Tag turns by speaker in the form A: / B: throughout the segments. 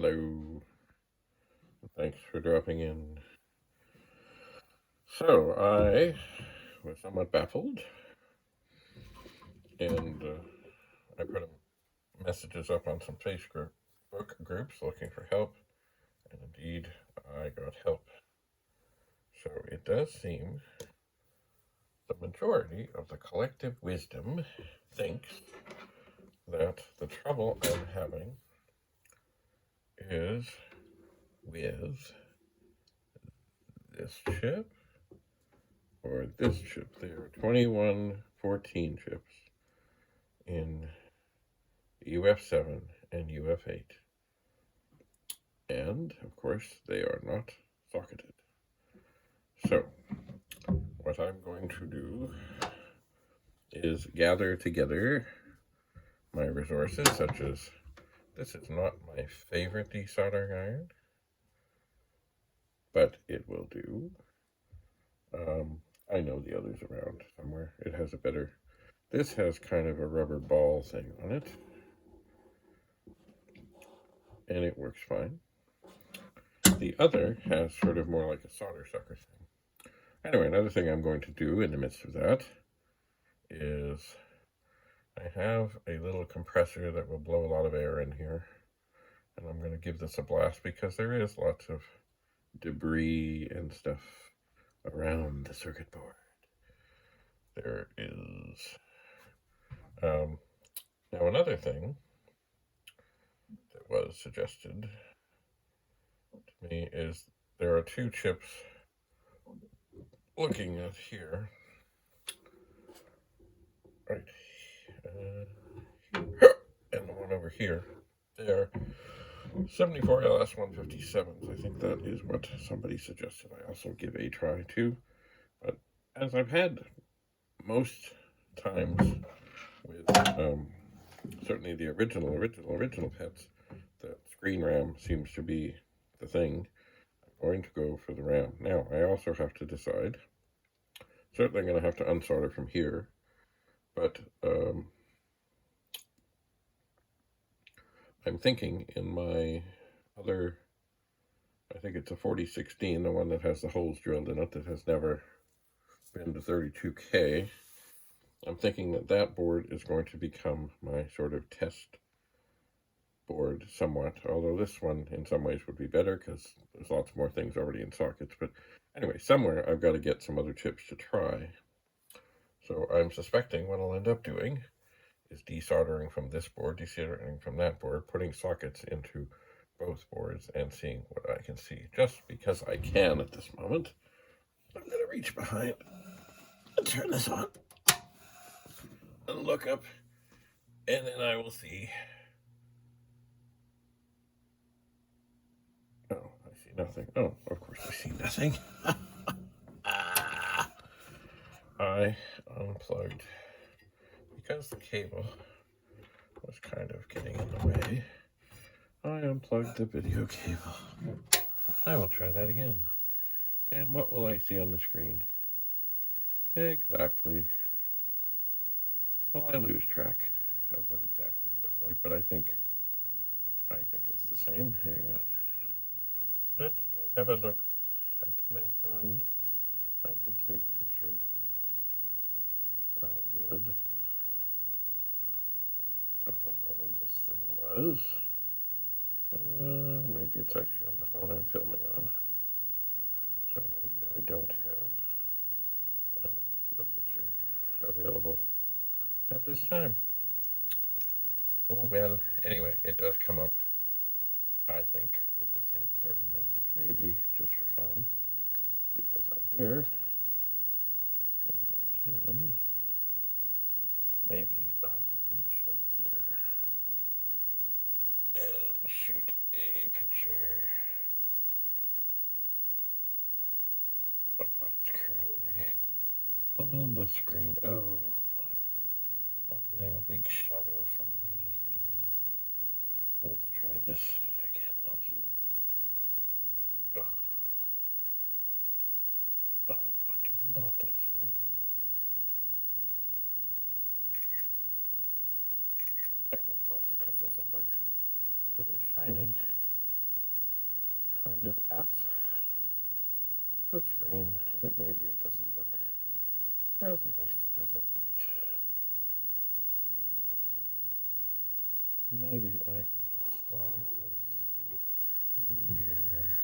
A: Hello. Thanks for dropping in. So, I was somewhat baffled, and I put messages up on some Facebook groups looking for help, and indeed, I got help. So, it does seem the majority of the collective wisdom thinks that the trouble I'm having is with this chip or this chip. There are 2114 chips in UF7 and UF8. And, of course, they are not socketed. So, what I'm going to do is gather together my resources, such as this is not my favorite desoldering iron, but it will do. I know the others around somewhere. It has a better, this has kind of a rubber ball thing on it, and it works fine. The other has sort of more like a solder sucker thing. Anyway, another thing I'm going to do in the midst of that is I have a little compressor that will blow a lot of air in here, and I'm going to give this a blast because there is lots of debris and stuff around the circuit board. There is now another thing that was suggested to me is there are two chips looking at here, right, and the one over here. They are 74 LS157s. I think that is what somebody suggested I also give a try to. But as I've had most times with certainly the original pets, the screen RAM seems to be the thing. I'm going to go for the RAM. Now, I also have to decide. Certainly I'm going to have to unsolder from here, but I'm thinking in my other, I think it's a 4016, the one that has the holes drilled in it that has never been to 32K. I'm thinking that that board is going to become my sort of test board somewhat, although this one in some ways would be better because there's lots more things already in sockets. But anyway, somewhere I've got to get some other chips to try. So I'm suspecting what I'll end up doing is desoldering from this board, desoldering from that board, putting sockets into both boards and seeing what I can see. Just because I can at this moment, I'm going to reach behind and turn this on and look up, and then I will see. Oh, I see nothing. Oh, of course I see nothing. I unplugged because the cable was kind of getting in the way. I unplugged the video cable. I will try that again. And what will I see on the screen? Exactly. Well, I lose track of what exactly it looked like, but I think it's the same. Hang on. Let me have a look at my phone. I did take a picture. I did of what the latest thing was. Maybe it's actually on the phone I'm filming on. So maybe I don't have the picture available at this time. Oh well, anyway, it does come up, I think, with the same sort of message, maybe just for fun, because I'm here, and I can, maybe I will reach up there and shoot a picture of what is currently on the screen. Oh my, I'm getting a big shadow from me. Hang on. Let's try this again. I'll zoom. Oh, I'm not doing well at this. Hang on. I think it's also because there's a light that is shining kind of at the screen that maybe it doesn't look as nice as it might. Maybe I can just slide this in here,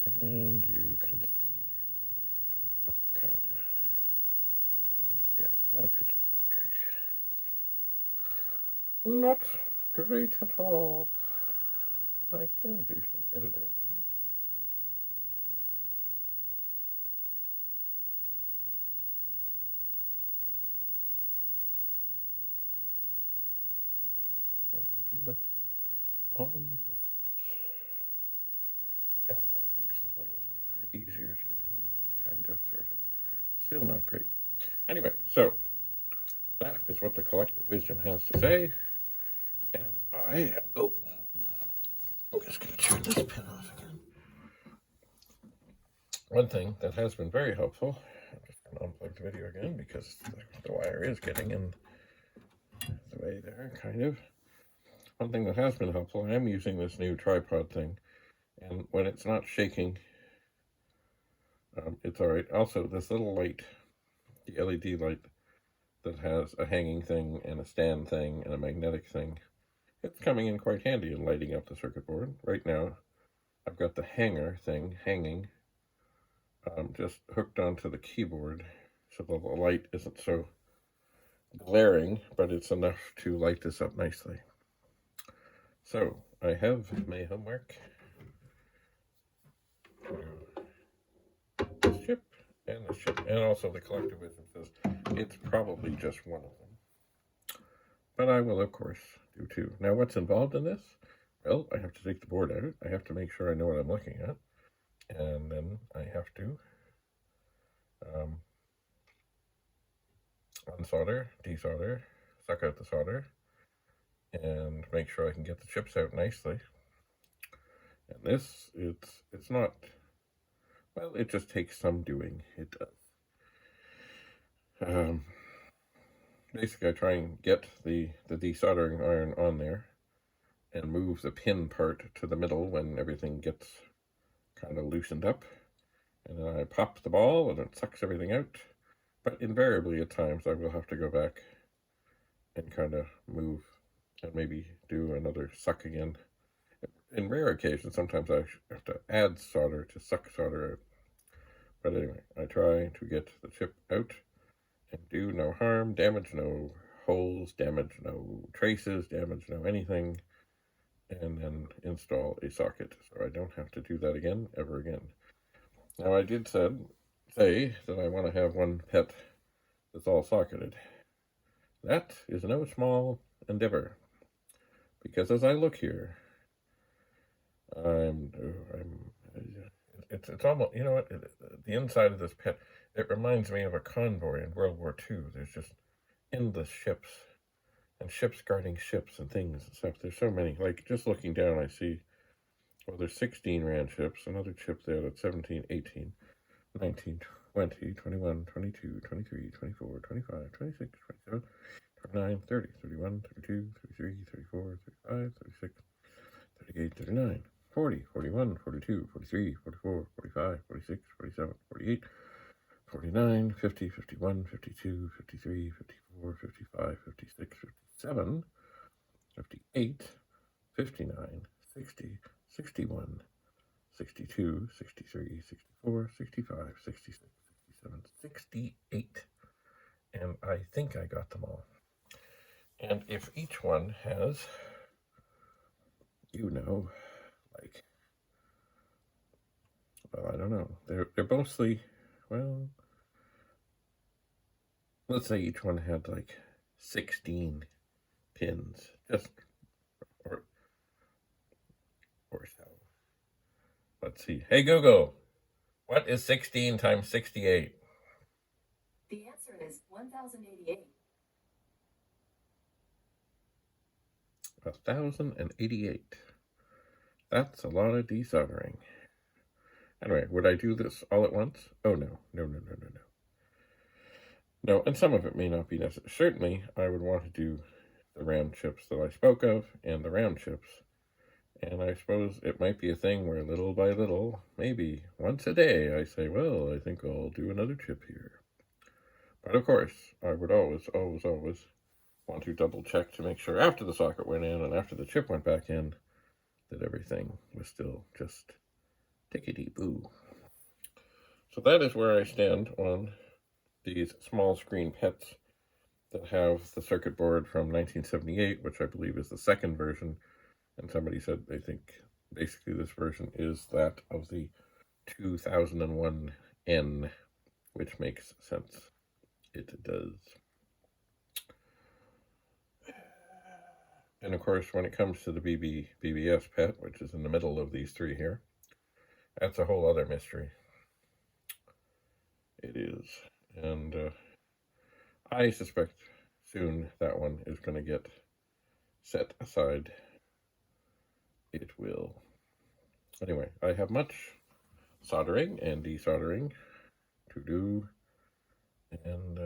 A: and you can see, kind of, yeah, that picture's not great. Not great at all. I can do some editing. I can do that on my spot. And that looks a little easier to read, kind of, sort of. Still not great. Anyway, so that is what the collective wisdom has to say. And I'm just going to turn this pin off again. One thing that has been very helpful, I'm just going to unplug the video again because the wire is getting in the way there, kind of. One thing that has been helpful, I am using this new tripod thing, and when it's not shaking, it's all right. Also, this little light, the LED light that has a hanging thing and a stand thing and a magnetic thing, it's coming in quite handy in lighting up the circuit board. Right now, I've got the hanger thing hanging, just hooked onto the keyboard, so the light isn't so glaring, but it's enough to light this up nicely. So, I have my homework. This chip, and this chip, and also the collective wisdom says it's probably just one of them. But I will, of course, do two. Now, what's involved in this? Well, I have to take the board out. I have to make sure I know what I'm looking at. And then I have to unsolder, desolder, suck out the solder, and make sure I can get the chips out nicely. And this, it's not, well, it just takes some doing. It does. Basically, I try and get the desoldering iron on there and move the pin part to the middle when everything gets kind of loosened up. And then I pop the ball and it sucks everything out. But invariably at times I will have to go back and kind of move and maybe do another suck again. In rare occasions, sometimes I have to add solder to suck solder out. But anyway, I try to get the chip out and do no harm, damage no holes, damage no traces, damage no anything, and then install a socket so I don't have to do that again, ever again. Now, I did say that I want to have one pet that's all socketed. That is no small endeavor, because as I look here, it's almost, you know what, the inside of this pet, it reminds me of a convoy in World War II. There's just endless ships, and ships guarding ships and things and stuff. There's so many. Like, just looking down, I see, well, there's 16 Rand ships, another chip there that's 17, 18, 19, 20, 21, 22, 23, 24, 25, 26, 27, 29, 30, 31, 32, 33, 34, 35, 36, 38, 39, 40, 41, 42, 43, 44, 45, 46, 47, 48, 49, 50, 51, 52, 53, 54, 55, 56, 57, 58, 59, 60, 61, 62, 63, 64, 65, 66, 67, 68. And I think I got them all. And if each one has, you know, like, well, I don't know. They're mostly, well, let's say each one had like 16 pins, just, or so. Let's see. Hey, Google, what is 16 times 68?
B: The answer is 1088.
A: 1088. That's a lot of desoldering. Anyway, would I do this all at once? Oh, no. No, and some of it may not be necessary. Certainly, I would want to do the round chips that I spoke of and the round chips And I suppose it might be a thing where little by little, maybe once a day, I say, well, I think I'll do another chip here. But of course, I would always want to double check to make sure after the socket went in and after the chip went back in that everything was still just tickety-boo. So that is where I stand on these small screen pets that have the circuit board from 1978, which I believe is the second version. And somebody said they think basically this version is that of the 2001N, which makes sense. It does. And of course, when it comes to the BBS pet, which is in the middle of these three here, that's a whole other mystery. It is. And I suspect soon that one is going to get set aside. It will. Anyway, I have much soldering and desoldering to do. And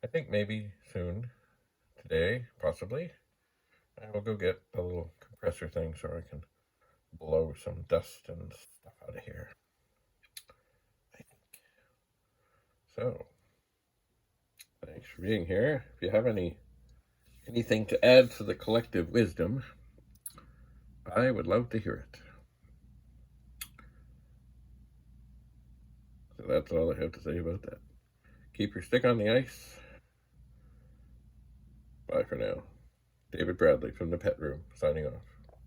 A: I think maybe soon, today, possibly, I will go get a little compressor thing so I can blow some dust and stuff out of here. I think. So, thanks for being here. If you have anything to add to the collective wisdom, I would love to hear it. So that's all I have to say about that. Keep your stick on the ice. Bye for now. David Bradley from the Pet Room, signing off.